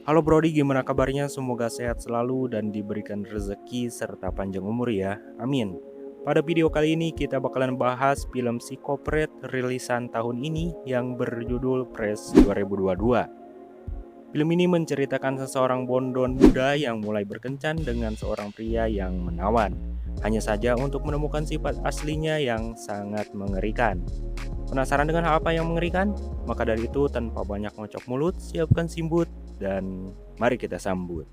Halo Brody, gimana kabarnya? Semoga sehat selalu dan diberikan rezeki serta panjang umur ya. Amin. Pada video kali ini kita bakalan bahas film psikopret rilisan tahun ini yang berjudul Press 2022. Film ini menceritakan seseorang bondon muda yang mulai berkencan dengan seorang pria yang menawan. Hanya saja untuk menemukan sifat aslinya yang sangat mengerikan. Penasaran dengan apa yang mengerikan? Maka dari itu tanpa banyak ngocok mulut, siapkan simbut dan mari kita sambut.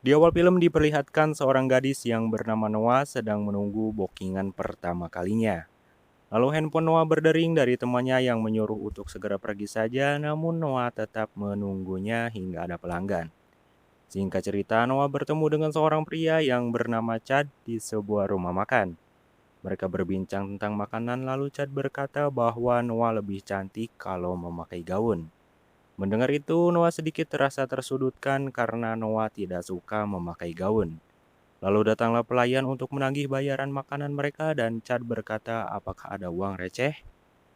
Di awal film diperlihatkan seorang gadis yang bernama Noah sedang menunggu bookingan pertama kalinya. Lalu handphone Noah berdering dari temannya yang menyuruh untuk segera pergi saja, namun Noah tetap menunggunya hingga ada pelanggan. Singkat cerita, Noah bertemu dengan seorang pria yang bernama Chad di sebuah rumah makan. Mereka berbincang tentang makanan lalu Chad berkata bahwa Noah lebih cantik kalau memakai gaun. Mendengar itu, Noah sedikit terasa tersudutkan karena Noah tidak suka memakai gaun. Lalu datanglah pelayan untuk menagih bayaran makanan mereka dan Chad berkata apakah ada uang receh?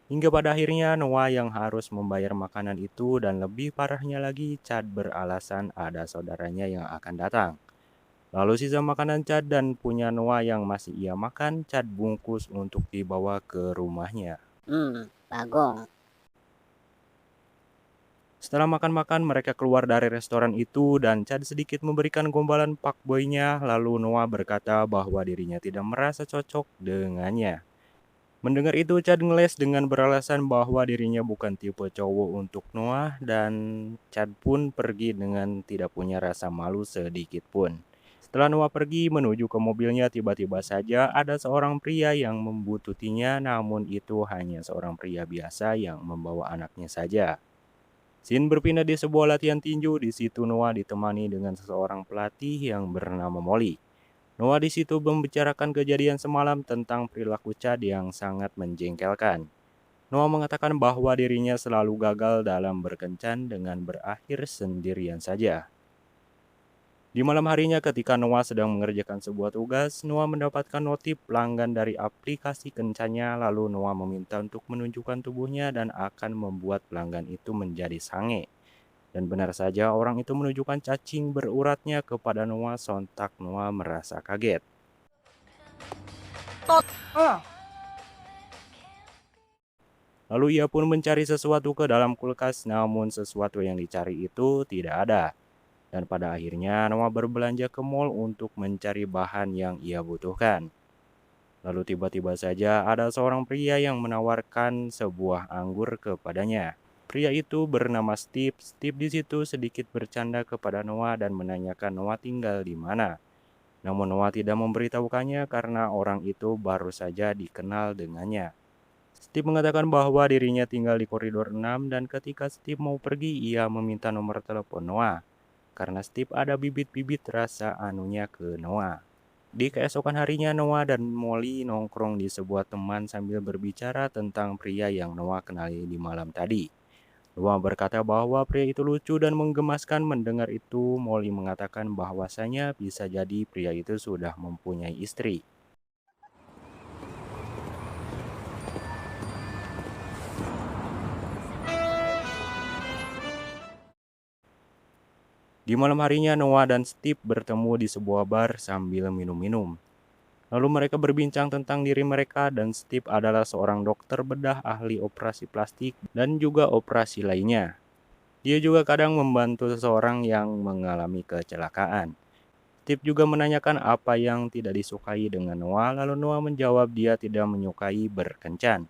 Hingga pada akhirnya Noah yang harus membayar makanan itu dan lebih parahnya lagi Chad beralasan ada saudaranya yang akan datang. Lalu sisa makanan Chad dan punya Noah yang masih ia makan, Chad bungkus untuk dibawa ke rumahnya. Bagong. Setelah makan-makan, mereka keluar dari restoran itu dan Chad sedikit memberikan gombalan fuckboy-nya. Lalu Noah berkata bahwa dirinya tidak merasa cocok dengannya. Mendengar itu, Chad ngeles dengan beralasan bahwa dirinya bukan tipe cowok untuk Noah dan Chad pun pergi dengan tidak punya rasa malu sedikit pun. Setelah Noah pergi menuju ke mobilnya, tiba-tiba saja ada seorang pria yang membututinya, namun itu hanya seorang pria biasa yang membawa anaknya saja. Scene berpindah di sebuah latihan tinju. Di situ Noah ditemani dengan seseorang pelatih yang bernama Molly. Noah di situ membicarakan kejadian semalam tentang perilaku Chad yang sangat menjengkelkan. Noah mengatakan bahwa dirinya selalu gagal dalam berkencan dengan berakhir sendirian saja. Di malam harinya ketika Noah sedang mengerjakan sebuah tugas, Noah mendapatkan notif pelanggan dari aplikasi kencannya, lalu Noah meminta untuk menunjukkan tubuhnya dan akan membuat pelanggan itu menjadi sange. Dan benar saja orang itu menunjukkan cacing beruratnya kepada Noah, sontak Noah merasa kaget. Lalu ia pun mencari sesuatu ke dalam kulkas, namun sesuatu yang dicari itu tidak ada. Dan pada akhirnya Noah berbelanja ke mall untuk mencari bahan yang ia butuhkan. Lalu tiba-tiba saja ada seorang pria yang menawarkan sebuah anggur kepadanya. Pria itu bernama Steve. Steve di situ sedikit bercanda kepada Noah dan menanyakan Noah tinggal di mana. Namun Noah tidak memberitahukannya karena orang itu baru saja dikenal dengannya. Steve mengatakan bahwa dirinya tinggal di koridor 6 dan ketika Steve mau pergi ia meminta nomor telepon Noah. Karena Steve ada bibit-bibit rasa anunya ke Noah. Di keesokan harinya Noah dan Molly nongkrong di sebuah teman sambil berbicara tentang pria yang Noah kenali di malam tadi. Noah berkata bahwa pria itu lucu dan menggemaskan. Mendengar itu, Molly mengatakan bahwasanya bisa jadi pria itu sudah mempunyai istri. Di malam harinya Noah dan Steve bertemu di sebuah bar sambil minum-minum. Lalu mereka berbincang tentang diri mereka dan Steve adalah seorang dokter bedah ahli operasi plastik dan juga operasi lainnya. Dia juga kadang membantu seseorang yang mengalami kecelakaan. Steve juga menanyakan apa yang tidak disukai dengan Noah, lalu Noah menjawab dia tidak menyukai berkencan.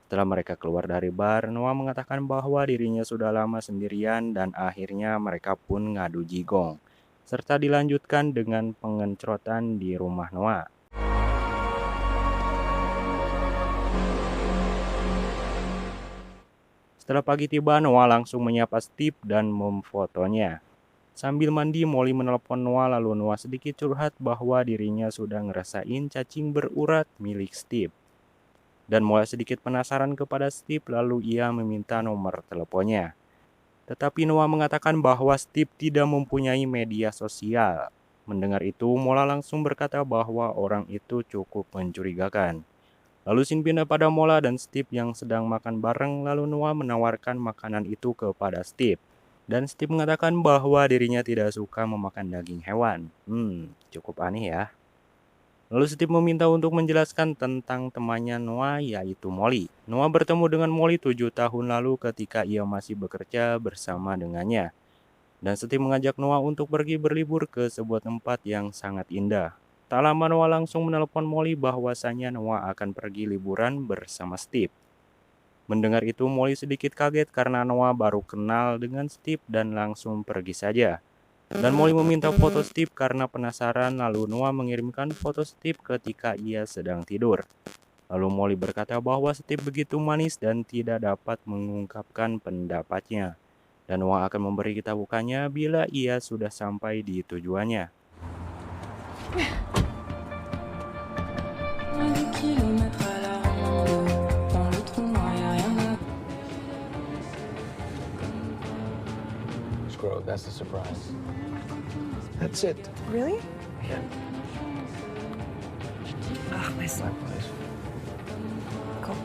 Setelah mereka keluar dari bar, Noah mengatakan bahwa dirinya sudah lama sendirian dan akhirnya mereka pun ngadu jigong. Serta dilanjutkan dengan pengencrotan di rumah Noah. Setelah pagi tiba, Noah langsung menyapa Steve dan memfotonya. Sambil mandi, Molly menelpon Noah lalu Noah sedikit curhat bahwa dirinya sudah ngerasain cacing berurat milik Steve. Dan mulai sedikit penasaran kepada Steve lalu ia meminta nomor teleponnya. Tetapi Noah mengatakan bahwa Steve tidak mempunyai media sosial. Mendengar itu, Mola langsung berkata bahwa orang itu cukup mencurigakan. Lalu Sin pindah pada Mola dan Steve yang sedang makan bareng, lalu Noah menawarkan makanan itu kepada Steve. Dan Steve mengatakan bahwa dirinya tidak suka memakan daging hewan. Cukup aneh ya. Lalu Steve meminta untuk menjelaskan tentang temannya Noah, yaitu Molly. Noah bertemu dengan Molly 7 tahun lalu ketika ia masih bekerja bersama dengannya. Dan Steve mengajak Noah untuk pergi berlibur ke sebuah tempat yang sangat indah. Tak lama Noah langsung menelpon Molly bahwasanya Noah akan pergi liburan bersama Steve. Mendengar itu Molly sedikit kaget karena Noah baru kenal dengan Steve dan langsung pergi saja. Dan Molly meminta foto Steve karena penasaran, lalu Noah mengirimkan foto Steve ketika ia sedang tidur. Lalu Molly berkata bahwa Steve begitu manis dan tidak dapat mengungkapkan pendapatnya. Dan Noah akan memberitahukannya bila ia sudah sampai di tujuannya. Screw it, that's the surprise. That's it. Really? Yeah. Oh, my My place. Cool.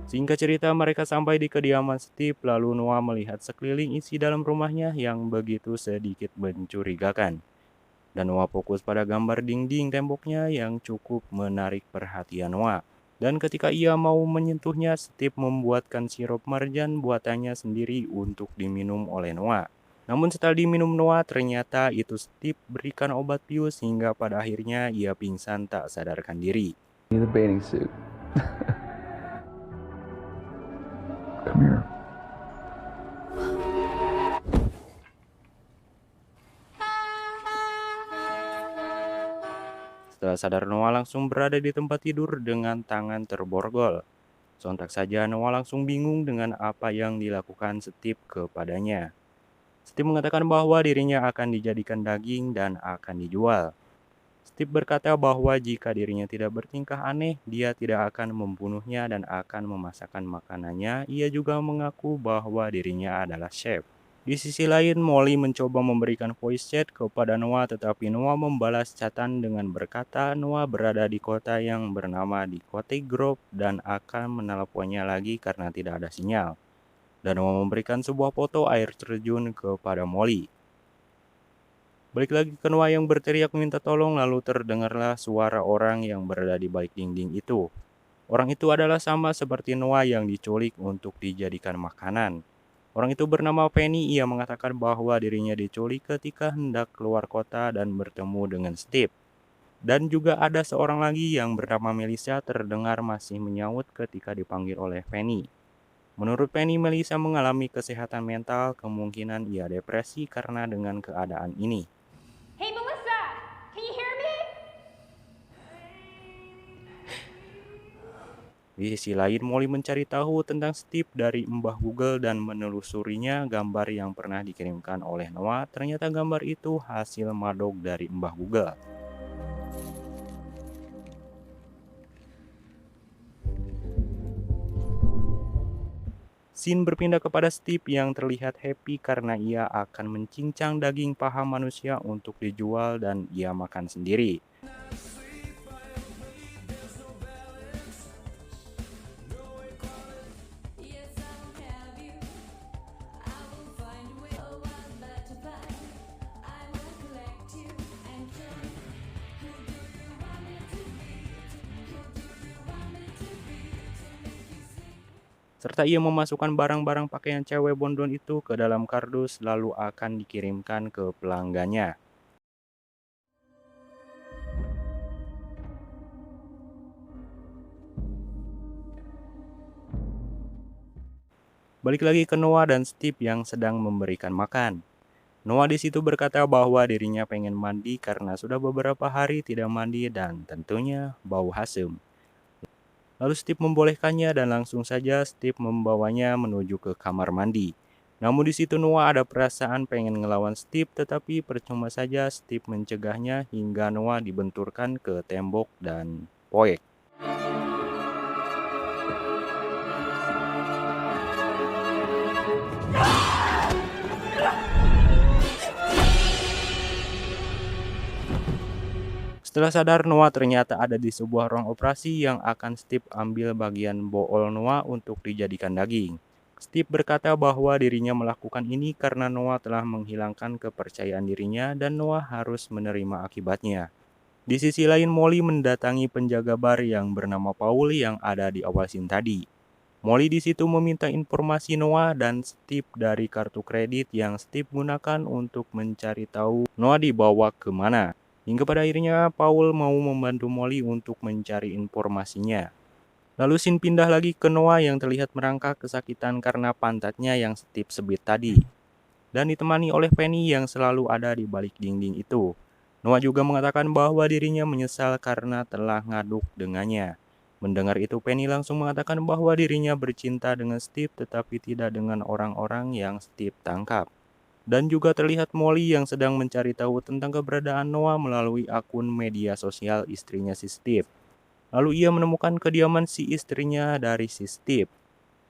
Singkat cerita, mereka sampai di kediaman Steve, lalu Noah melihat sekeliling isi dalam rumahnya yang begitu sedikit mencurigakan. Dan Noah fokus pada gambar dinding temboknya yang cukup menarik perhatian Noah. Dan ketika ia mau menyentuhnya, Steve membuatkan sirup marjan buatannya sendiri untuk diminum oleh Noah. Namun setelah diminum Noah, ternyata itu Steve berikan obat bius hingga pada akhirnya ia pingsan tak sadarkan diri. The bathing suit. Come here. Setelah sadar, Noah langsung berada di tempat tidur dengan tangan terborgol. Sontak saja Noah langsung bingung dengan apa yang dilakukan Steve kepadanya. Steve mengatakan bahwa dirinya akan dijadikan daging dan akan dijual. Steve berkata bahwa jika dirinya tidak bertingkah aneh, dia tidak akan membunuhnya dan akan memasakkan makanannya. Ia juga mengaku bahwa dirinya adalah chef. Di sisi lain, Molly mencoba memberikan voice chat kepada Noah, tetapi Noah membalas chatan dengan berkata Noah berada di kota yang bernama di Cottage Grove dan akan menelponnya lagi karena tidak ada sinyal. Dan Noah memberikan sebuah foto air terjun kepada Molly. Balik lagi ke Noah yang berteriak minta tolong, lalu terdengarlah suara orang yang berada di balik dinding itu. Orang itu adalah sama seperti Noah yang diculik untuk dijadikan makanan. Orang itu bernama Penny. Ia mengatakan bahwa dirinya diculik ketika hendak keluar kota dan bertemu dengan Steve. Dan juga ada seorang lagi yang bernama Melissa terdengar masih menyaut ketika dipanggil oleh Penny. Menurut Penny, Melissa mengalami kesehatan mental, kemungkinan ia depresi karena dengan keadaan ini. Hey Melissa, can you hear me? Di sisi lain, Molly mencari tahu tentang Steve dari Mbah Google dan menelusurinya gambar yang pernah dikirimkan oleh Noah. Ternyata gambar itu hasil madog dari Mbah Google. Scene berpindah kepada Steve yang terlihat happy karena ia akan mencincang daging paha manusia untuk dijual dan ia makan sendiri. Serta ia memasukkan barang-barang pakaian cewek bondon itu ke dalam kardus lalu akan dikirimkan ke pelanggannya. Balik lagi ke Noah dan Steve yang sedang memberikan makan. Noah di situ berkata bahwa dirinya pengen mandi karena sudah beberapa hari tidak mandi dan tentunya bau hasem. Lalu Steve membolehkannya dan langsung saja Steve membawanya menuju ke kamar mandi. Namun di situ Noah ada perasaan pengen ngelawan Steve, tetapi percuma saja Steve mencegahnya hingga Noah dibenturkan ke tembok dan poek. Setelah sadar, Noah ternyata ada di sebuah ruang operasi yang akan Steve ambil bagian bool Noah untuk dijadikan daging. Steve berkata bahwa dirinya melakukan ini karena Noah telah menghilangkan kepercayaan dirinya dan Noah harus menerima akibatnya. Di sisi lain, Molly mendatangi penjaga bar yang bernama Paul yang ada di awal scene tadi. Molly di situ meminta informasi Noah dan Steve dari kartu kredit yang Steve gunakan untuk mencari tahu Noah dibawa kemana. Hingga pada akhirnya Paul mau membantu Molly untuk mencari informasinya. Lalu scene pindah lagi ke Noah yang terlihat merangkak kesakitan karena pantatnya yang Steve sebit tadi. Dan ditemani oleh Penny yang selalu ada di balik dinding itu. Noah juga mengatakan bahwa dirinya menyesal karena telah ngaduk dengannya. Mendengar itu Penny langsung mengatakan bahwa dirinya bercinta dengan Steve tetapi tidak dengan orang-orang yang Steve tangkap. Dan juga terlihat Molly yang sedang mencari tahu tentang keberadaan Noah melalui akun media sosial istrinya si Steve. Lalu ia menemukan kediaman si istrinya dari si Steve.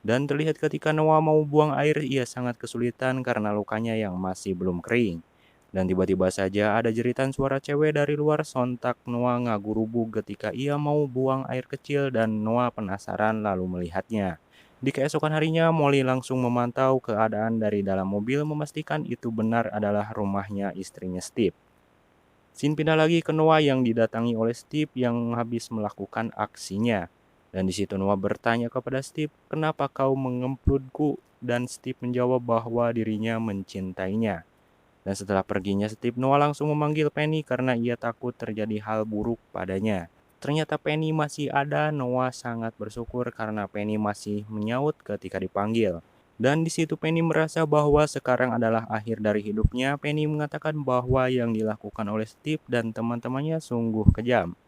Dan terlihat ketika Noah mau buang air, ia sangat kesulitan karena lukanya yang masih belum kering. Dan tiba-tiba saja ada jeritan suara cewek dari luar, sontak Noah ngagurubu ketika ia mau buang air kecil dan Noah penasaran lalu melihatnya. Di keesokan harinya, Molly langsung memantau keadaan dari dalam mobil memastikan itu benar adalah rumahnya istrinya Steve. Scene pindah lagi ke Noah yang didatangi oleh Steve yang habis melakukan aksinya. Dan di situ Noah bertanya kepada Steve, "Kenapa kau mengemplutku?" Dan Steve menjawab bahwa dirinya mencintainya. Dan setelah perginya Steve, Noah langsung memanggil Penny karena ia takut terjadi hal buruk padanya. Ternyata Penny masih ada. Noah sangat bersyukur karena Penny masih menyaut ketika dipanggil. Dan di situ Penny merasa bahwa sekarang adalah akhir dari hidupnya. Penny mengatakan bahwa yang dilakukan oleh Steve dan teman-temannya sungguh kejam.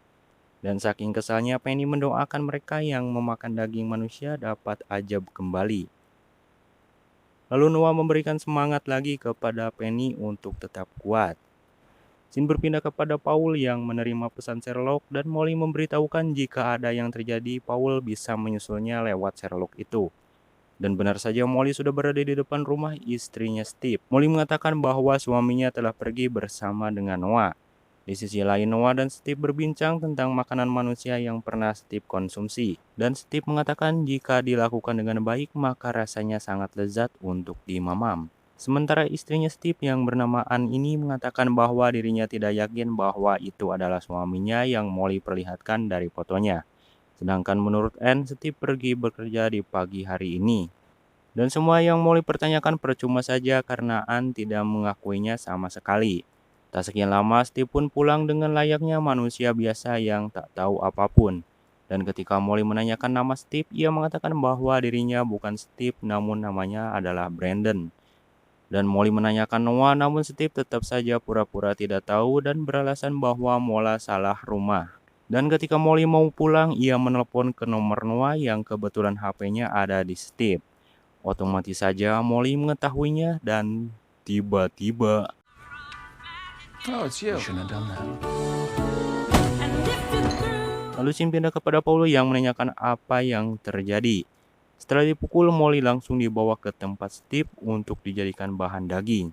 Dan saking kesalnya Penny mendoakan mereka yang memakan daging manusia dapat ajab kembali. Lalu Noah memberikan semangat lagi kepada Penny untuk tetap kuat. Scene berpindah kepada Paul yang menerima pesan Sherlock dan Molly memberitahukan jika ada yang terjadi Paul bisa menyusulnya lewat Sherlock itu. Dan benar saja Molly sudah berada di depan rumah istrinya Steve. Molly mengatakan bahwa suaminya telah pergi bersama dengan Noah. Di sisi lain Noah dan Steve berbincang tentang makanan manusia yang pernah Steve konsumsi. Dan Steve mengatakan jika dilakukan dengan baik maka rasanya sangat lezat untuk dimamam. Sementara istrinya Steve yang bernama Ann ini mengatakan bahwa dirinya tidak yakin bahwa itu adalah suaminya yang Molly perlihatkan dari fotonya. Sedangkan menurut Ann, Steve pergi bekerja di pagi hari ini. Dan semua yang Molly pertanyakan percuma saja karena Ann tidak mengakuinya sama sekali. Tak sekian lama Steve pun pulang dengan layaknya manusia biasa yang tak tahu apapun. Dan ketika Molly menanyakan nama Steve, ia mengatakan bahwa dirinya bukan Steve namun namanya adalah Brandon. Dan Molly menanyakan Noah namun Steve tetap saja pura-pura tidak tahu dan beralasan bahwa Mola salah rumah. Dan ketika Molly mau pulang, ia menelepon ke nomor Noah yang kebetulan HP-nya ada di Steve. Otomatis saja Molly mengetahuinya dan tiba-tiba Oh, it's you. Shouldn't have done that. lalu scene pindah kepada Paul yang menanyakan apa yang terjadi. Setelah dipukul, Molly langsung dibawa ke tempat Steve untuk dijadikan bahan daging.